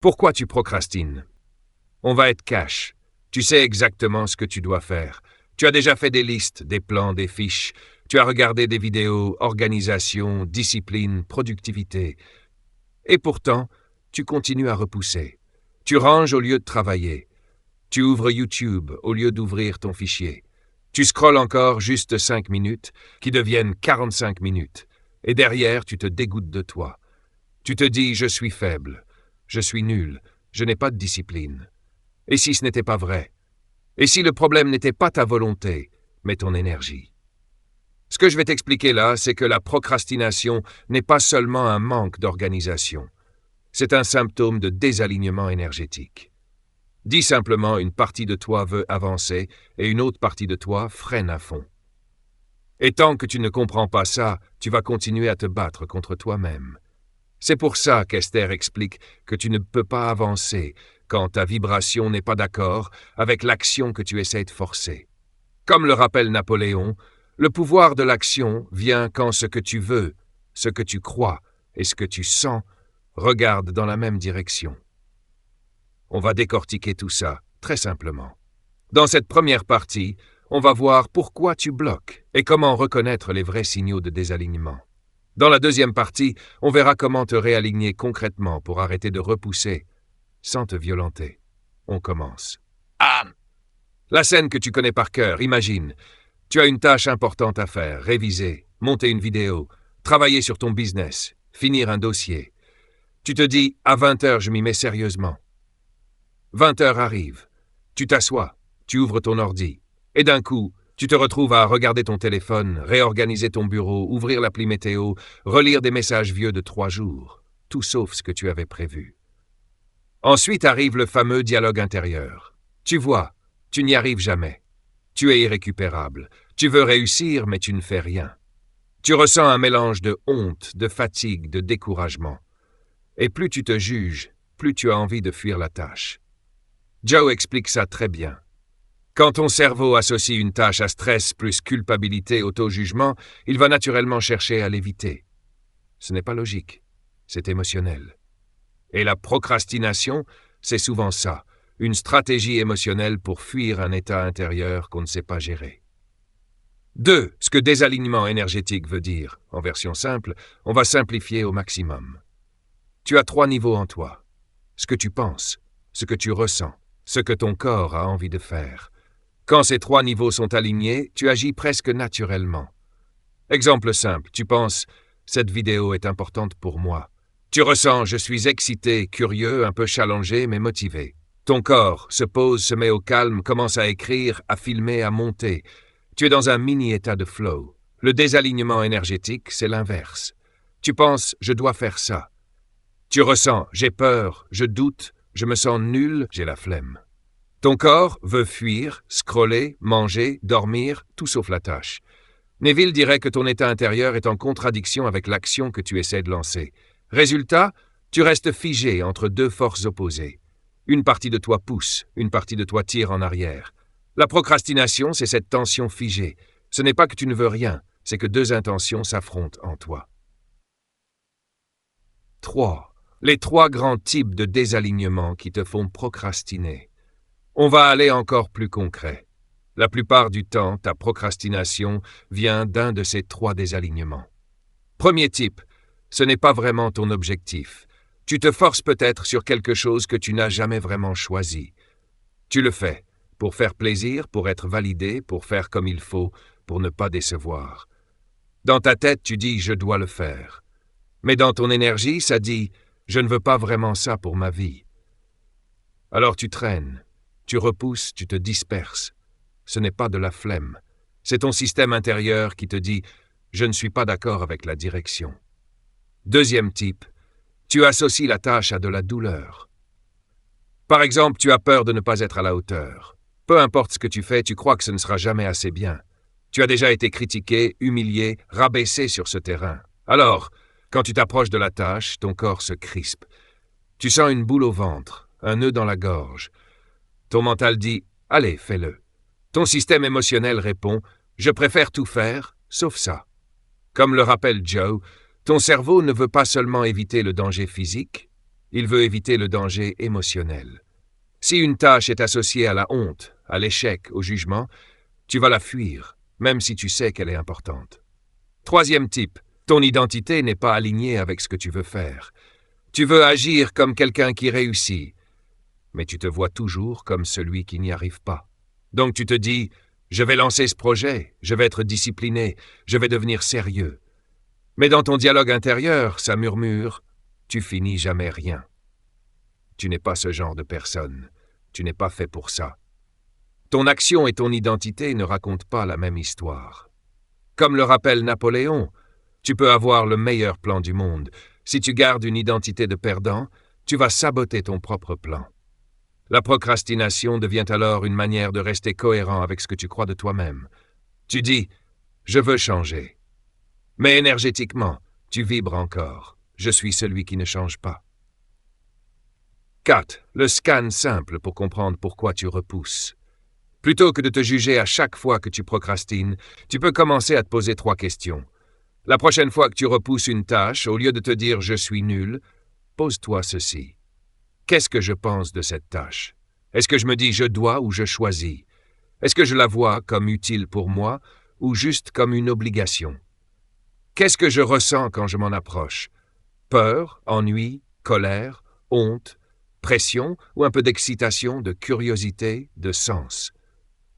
Pourquoi tu procrastines? On va être cash. Tu sais exactement ce que tu dois faire. Tu as déjà fait des listes, des plans, des fiches. Tu as regardé des vidéos, organisation, discipline, productivité. Et pourtant, tu continues à repousser. Tu ranges au lieu de travailler. Tu ouvres YouTube au lieu d'ouvrir ton fichier. Tu scrolles encore juste 5 minutes, qui deviennent 45 minutes. Et derrière, tu te dégoûtes de toi. Tu te dis « je suis faible, je suis nul, je n'ai pas de discipline ». Et si ce n'était pas vrai? Et si le problème n'était pas ta volonté, mais ton énergie? Ce que je vais t'expliquer là, c'est que la procrastination n'est pas seulement un manque d'organisation. C'est un symptôme de désalignement énergétique. Dis simplement, une partie de toi veut avancer et une autre partie de toi freine à fond. Et tant que tu ne comprends pas ça, tu vas continuer à te battre contre toi-même. C'est pour ça qu'Esther explique que tu ne peux pas avancer quand ta vibration n'est pas d'accord avec l'action que tu essaies de forcer. Comme le rappelle Napoléon, le pouvoir de l'action vient quand ce que tu veux, ce que tu crois et ce que tu sens regardent dans la même direction. On va décortiquer tout ça, très simplement. Dans cette première partie, on va voir pourquoi tu bloques et comment reconnaître les vrais signaux de désalignement. Dans la deuxième partie, on verra comment te réaligner concrètement pour arrêter de repousser sans te violenter. On commence. Ah! La scène que tu connais par cœur, imagine. Tu as une tâche importante à faire, réviser, monter une vidéo, travailler sur ton business, finir un dossier. Tu te dis, à 20h, je m'y mets sérieusement. 20h arrive. Tu t'assois, tu ouvres ton ordi, et d'un coup, tu te retrouves à regarder ton téléphone, réorganiser ton bureau, ouvrir l'appli météo, relire des messages vieux de 3 jours, tout sauf ce que tu avais prévu. Ensuite arrive le fameux dialogue intérieur. Tu vois, tu n'y arrives jamais. Tu es irrécupérable. Tu veux réussir, mais tu ne fais rien. Tu ressens un mélange de honte, de fatigue, de découragement. Et plus tu te juges, plus tu as envie de fuir la tâche. Joe explique ça très bien. Quand ton cerveau associe une tâche à stress plus culpabilité, auto-jugement, il va naturellement chercher à l'éviter. Ce n'est pas logique, c'est émotionnel. Et la procrastination, c'est souvent ça, une stratégie émotionnelle pour fuir un état intérieur qu'on ne sait pas gérer. 2. Ce que désalignement énergétique veut dire. En version simple, on va simplifier au maximum. Tu as 3 niveaux en toi. Ce que tu penses, ce que tu ressens, ce que ton corps a envie de faire. Quand ces 3 niveaux sont alignés, tu agis presque naturellement. Exemple simple, tu penses « cette vidéo est importante pour moi ». Tu ressens « je suis excité, curieux, un peu challengé, mais motivé ». Ton corps se pose, se met au calme, commence à écrire, à filmer, à monter. Tu es dans un mini-état de flow. Le désalignement énergétique, c'est l'inverse. Tu penses « je dois faire ça ». Tu ressens « j'ai peur, je doute, je me sens nul, j'ai la flemme ». Ton corps veut fuir, scroller, manger, dormir, tout sauf la tâche. Neville dirait que ton état intérieur est en contradiction avec l'action que tu essaies de lancer. Résultat, tu restes figé entre 2 forces opposées. Une partie de toi pousse, une partie de toi tire en arrière. La procrastination, c'est cette tension figée. Ce n'est pas que tu ne veux rien, c'est que 2 intentions s'affrontent en toi. 3. Les 3 grands types de désalignement qui te font procrastiner. On va aller encore plus concret. La plupart du temps, ta procrastination vient d'un de ces 3 désalignements. Premier type, ce n'est pas vraiment ton objectif. Tu te forces peut-être sur quelque chose que tu n'as jamais vraiment choisi. Tu le fais pour faire plaisir, pour être validé, pour faire comme il faut, pour ne pas décevoir. Dans ta tête, tu dis « je dois le faire ». Mais dans ton énergie, ça dit « je ne veux pas vraiment ça pour ma vie ». Alors tu traînes, tu repousses, tu te disperses. Ce n'est pas de la flemme. C'est ton système intérieur qui te dit « je ne suis pas d'accord avec la direction ». Deuxième type, tu associes la tâche à de la douleur. Par exemple, tu as peur de ne pas être à la hauteur. Peu importe ce que tu fais, tu crois que ce ne sera jamais assez bien. Tu as déjà été critiqué, humilié, rabaissé sur ce terrain. Alors, quand tu t'approches de la tâche, ton corps se crispe. Tu sens une boule au ventre, un nœud dans la gorge. Ton mental dit « allez, fais-le ». Ton système émotionnel répond « je préfère tout faire, sauf ça ». Comme le rappelle Joe, ton cerveau ne veut pas seulement éviter le danger physique, Il veut éviter le danger émotionnel. Si une tâche est associée à la honte, à l'échec, au jugement, tu vas la fuir, même si tu sais qu'elle est importante. Troisième type, ton identité n'est pas alignée avec ce que tu veux faire. Tu veux agir comme quelqu'un qui réussit, mais tu te vois toujours comme celui qui n'y arrive pas. Donc tu te dis, je vais lancer ce projet, je vais être discipliné, je vais devenir sérieux. Mais dans ton dialogue intérieur, ça murmure, tu finis jamais rien. Tu n'es pas ce genre de personne, tu n'es pas fait pour ça. Ton action et ton identité ne racontent pas la même histoire. Comme le rappelle Napoléon, tu peux avoir le meilleur plan du monde. Si tu gardes une identité de perdant, tu vas saboter ton propre plan. La procrastination devient alors une manière de rester cohérent avec ce que tu crois de toi-même. Tu dis « je veux changer ». Mais énergétiquement, tu vibres encore. Je suis celui qui ne change pas. 4. Le scan simple pour comprendre pourquoi tu repousses. Plutôt que de te juger à chaque fois que tu procrastines, tu peux commencer à te poser 3 questions. La prochaine fois que tu repousses une tâche, au lieu de te dire « je suis nul », pose-toi ceci. Qu'est-ce que je pense de cette tâche? Est-ce que je me dis « je dois » ou « je choisis » ? Est-ce que je la vois comme utile pour moi ou juste comme une obligation? Qu'est-ce que je ressens quand je m'en approche? Peur, ennui, colère, honte, pression ou un peu d'excitation, de curiosité, de sens?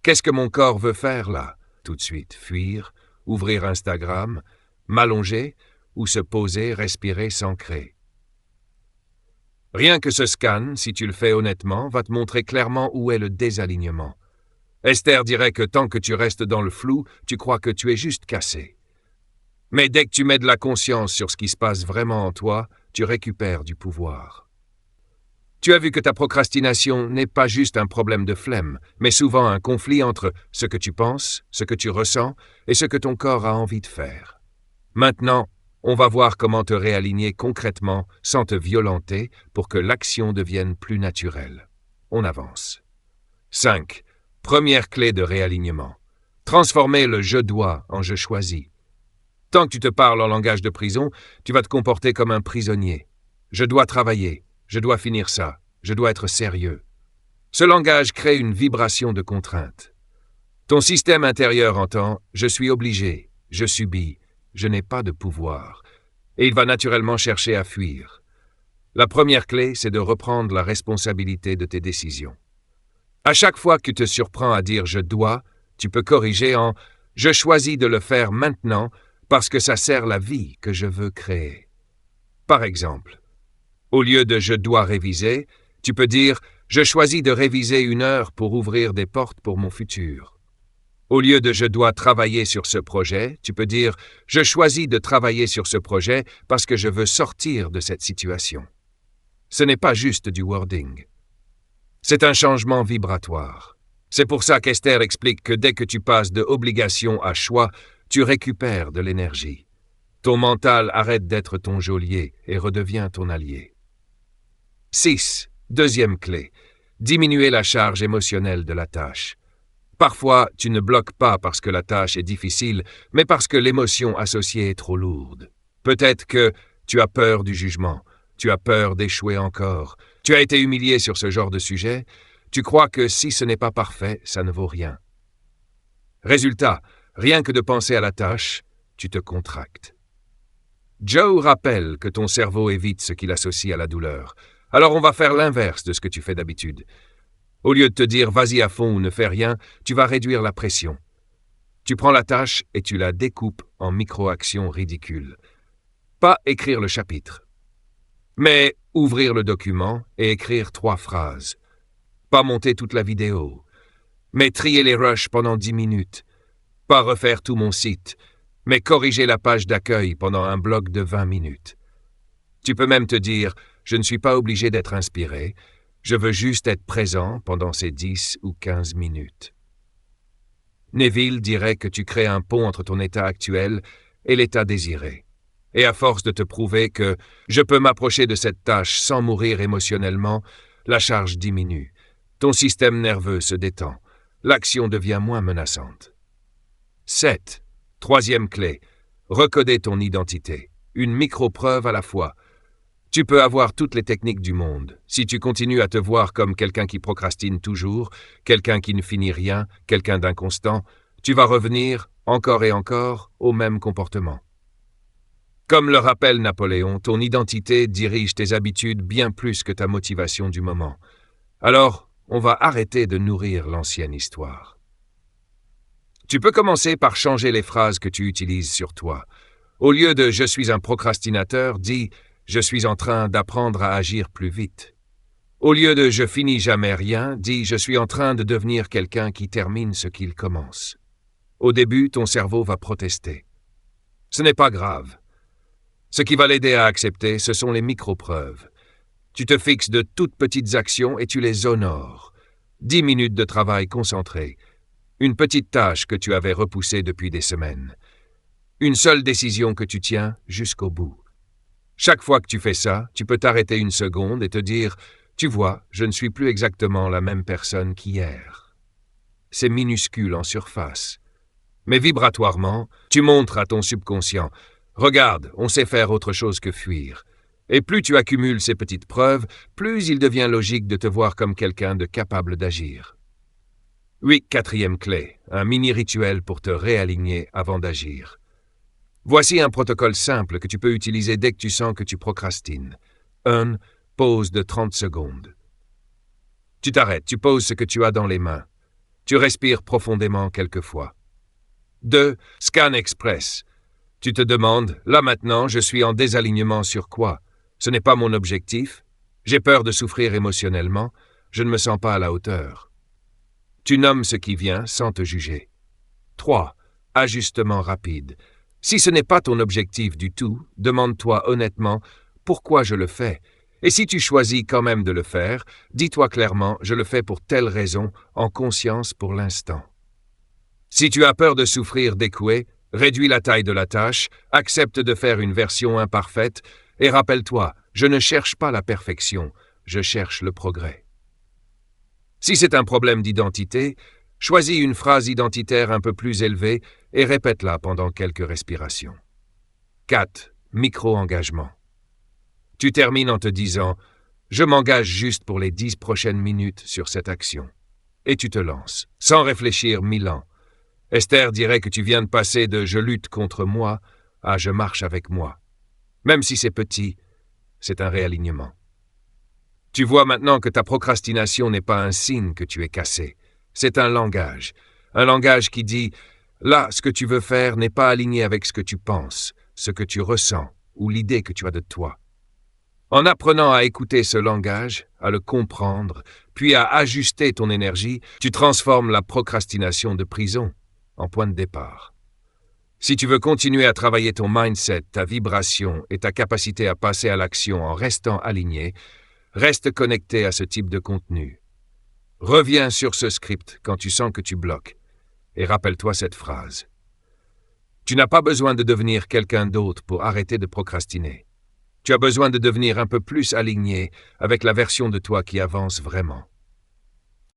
Qu'est-ce que mon corps veut faire là? Tout de suite, fuir, ouvrir Instagram, m'allonger ou se poser, respirer, s'ancrer. Rien que ce scan, si tu le fais honnêtement, va te montrer clairement où est le désalignement. Esther dirait que tant que tu restes dans le flou, tu crois que tu es juste cassé. Mais dès que tu mets de la conscience sur ce qui se passe vraiment en toi, tu récupères du pouvoir. Tu as vu que ta procrastination n'est pas juste un problème de flemme, mais souvent un conflit entre ce que tu penses, ce que tu ressens et ce que ton corps a envie de faire. Maintenant, on va voir comment te réaligner concrètement sans te violenter pour que l'action devienne plus naturelle. On avance. 5. Première clé de réalignement. Transformer le « je dois » en « je choisis ». Tant que tu te parles en langage de prison, tu vas te comporter comme un prisonnier. Je dois travailler, je dois finir ça, je dois être sérieux. Ce langage crée une vibration de contrainte. Ton système intérieur entend « je suis obligé, je subis, je n'ai pas de pouvoir » et il va naturellement chercher à fuir. La première clé, c'est de reprendre la responsabilité de tes décisions. À chaque fois que tu te surprends à dire « je dois », tu peux corriger en « je choisis de le faire maintenant » parce que ça sert la vie que je veux créer. Par exemple, au lieu de « je dois réviser », tu peux dire « je choisis de réviser 1 heure pour ouvrir des portes pour mon futur ». Au lieu de « je dois travailler sur ce projet », tu peux dire « je choisis de travailler sur ce projet parce que je veux sortir de cette situation ». Ce n'est pas juste du wording. C'est un changement vibratoire. C'est pour ça qu'Esther explique que dès que tu passes de obligation à choix, tu récupères de l'énergie. Ton mental arrête d'être ton geôlier et redevient ton allié. 6. Deuxième clé. Diminuer la charge émotionnelle de la tâche. Parfois, tu ne bloques pas parce que la tâche est difficile, mais parce que l'émotion associée est trop lourde. Peut-être que tu as peur du jugement, tu as peur d'échouer encore, tu as été humilié sur ce genre de sujet, tu crois que si ce n'est pas parfait, ça ne vaut rien. Résultat, rien que de penser à la tâche, tu te contractes. Joe rappelle que ton cerveau évite ce qu'il associe à la douleur. Alors on va faire l'inverse de ce que tu fais d'habitude. Au lieu de te dire « vas-y à fond ou ne fais rien », tu vas réduire la pression. Tu prends la tâche et tu la découpes en micro-actions ridicules. Pas écrire le chapitre, mais ouvrir le document et écrire 3 phrases. Pas monter toute la vidéo, mais trier les rushs pendant 10 minutes. Pas refaire tout mon site, mais corriger la page d'accueil pendant un bloc de 20 minutes. Tu peux même te dire « je ne suis pas obligé d'être inspiré, je veux juste être présent pendant ces 10 ou 15 minutes. » Neville dirait que tu crées un pont entre ton état actuel et l'état désiré. Et à force de te prouver que je peux m'approcher de cette tâche sans mourir émotionnellement, la charge diminue. Ton système nerveux se détend. L'action devient moins menaçante. 7. Troisième clé. Recoder ton identité. Une micro-preuve à la fois. Tu peux avoir toutes les techniques du monde. Si tu continues à te voir comme quelqu'un qui procrastine toujours, quelqu'un qui ne finit rien, quelqu'un d'inconstant, tu vas revenir, encore et encore, au même comportement. Comme le rappelle Napoléon, ton identité dirige tes habitudes bien plus que ta motivation du moment. Alors, on va arrêter de nourrir l'ancienne histoire. Tu peux commencer par changer les phrases que tu utilises sur toi. Au lieu de « je suis un procrastinateur », dis « je suis en train d'apprendre à agir plus vite ». Au lieu de « je finis jamais rien », dis « je suis en train de devenir quelqu'un qui termine ce qu'il commence ». Au début, ton cerveau va protester. Ce n'est pas grave. Ce qui va l'aider à accepter, ce sont les micro-preuves. Tu te fixes de toutes petites actions et tu les honores. 10 minutes de travail concentré. Une petite tâche que tu avais repoussée depuis des semaines. Une seule décision que tu tiens jusqu'au bout. Chaque fois que tu fais ça, tu peux t'arrêter une seconde et te dire « Tu vois, je ne suis plus exactement la même personne qu'hier. » C'est minuscule en surface. Mais vibratoirement, tu montres à ton subconscient « Regarde, on sait faire autre chose que fuir. » Et plus tu accumules ces petites preuves, plus il devient logique de te voir comme quelqu'un de capable d'agir. Oui, 4e clé, un mini-rituel pour te réaligner avant d'agir. Voici un protocole simple que tu peux utiliser dès que tu sens que tu procrastines. 1. Pause de 30 secondes. Tu t'arrêtes, tu poses ce que tu as dans les mains. Tu respires profondément quelques fois. 2. Scan express. Tu te demandes, là maintenant, je suis en désalignement sur quoi? Ce n'est pas mon objectif. J'ai peur de souffrir émotionnellement. Je ne me sens pas à la hauteur. Tu nommes ce qui vient sans te juger. 3. Ajustement rapide. Si ce n'est pas ton objectif du tout, demande-toi honnêtement pourquoi je le fais. Et si tu choisis quand même de le faire, dis-toi clairement je le fais pour telle raison, en conscience pour l'instant. Si tu as peur de souffrir d'échouer, réduis la taille de la tâche, accepte de faire une version imparfaite et rappelle-toi, je ne cherche pas la perfection, je cherche le progrès. Si c'est un problème d'identité, choisis une phrase identitaire un peu plus élevée et répète-la pendant quelques respirations. 4. Micro-engagement. Tu termines en te disant « Je m'engage juste pour les 10 prochaines minutes sur cette action. » Et tu te lances, sans réfléchir 1000 ans. Esther dirait que tu viens de passer de « je lutte contre moi » à « je marche avec moi ». Même si c'est petit, c'est un réalignement. Tu vois maintenant que ta procrastination n'est pas un signe que tu es cassé. C'est un langage qui dit « là, ce que tu veux faire n'est pas aligné avec ce que tu penses, ce que tu ressens ou l'idée que tu as de toi. » En apprenant à écouter ce langage, à le comprendre, puis à ajuster ton énergie, tu transformes la procrastination de prison en point de départ. Si tu veux continuer à travailler ton mindset, ta vibration et ta capacité à passer à l'action en restant aligné, reste connecté à ce type de contenu. Reviens sur ce script quand tu sens que tu bloques et rappelle-toi cette phrase. Tu n'as pas besoin de devenir quelqu'un d'autre pour arrêter de procrastiner. Tu as besoin de devenir un peu plus aligné avec la version de toi qui avance vraiment.